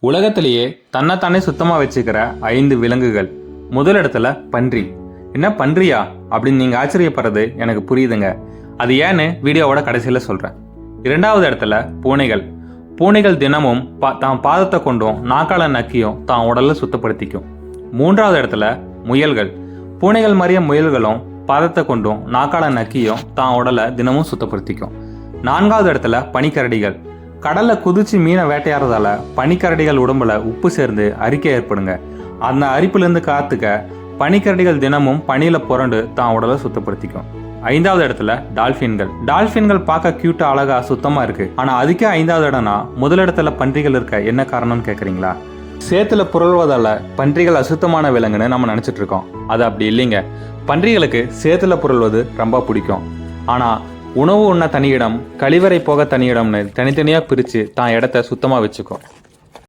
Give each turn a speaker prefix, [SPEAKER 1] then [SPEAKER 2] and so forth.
[SPEAKER 1] உலகத்திலேயே தன்னைத்தானே சுத்தமாக வச்சுக்கிற 5 விலங்குகள். முதல் இடத்துல பன்றி. என்ன பன்றியா அப்படின்னு நீங்கள் ஆச்சரியப்படுறது எனக்கு புரியுதுங்க. அது ஏன்னு வீடியோவோட கடைசியில் சொல்கிறேன். இரண்டாவது இடத்துல பூனைகள். பூனைகள் தினமும் தான் பாதத்தை கொண்டும் நாக்கால நக்கியும் தான் உடலை சுத்தப்படுத்திக்கும். மூன்றாவது இடத்துல முயல்கள். பூனைகள் மாதிரியே முயல்களும் பாதத்தை கொண்டும் நாக்கால நக்கியும் தான் உடலை தினமும் சுத்தப்படுத்திக்கும். நான்காவது இடத்துல பனிக்கரடிகள். கடல்ல குதிச்சு மீனை வேட்டையாடுறதால பனிக்கரடிகள் உடம்புல உப்பு சேர்ந்து அரிக்கை ஏற்படுங்க. அந்த அரிப்பிலிருந்து காத்துக்க பனிக்கரடிகள் தினமும் பனியில புரண்டு தான் உடலை சுத்தப்படுத்திக்கும். ஐந்தாவது இடத்துல டால்பின்கள். டால்பின்கள் பார்க்க கியூட்டா அழகா சுத்தமா இருக்கு. ஆனா அதுக்கே 5வது இடம்னா முதல் இடத்துல பன்றிகள் இருக்க என்ன காரணம்னு கேக்குறீங்களா? சேத்துல புரள்வதால பன்றிகள் அசுத்தமான விலங்குன்னு நம்ம நினைச்சிட்டு இருக்கோம். அது அப்படி இல்லைங்க. பன்றிகளுக்கு சேத்துல புரள்வது ரொம்ப பிடிக்கும். ஆனா உணவு உண்ண தனியிடம், கழிவறை போக தனியிடம்னு தனித்தனியா பிரிச்சு தான் இடத்த சுத்தமா வச்சுக்கும்.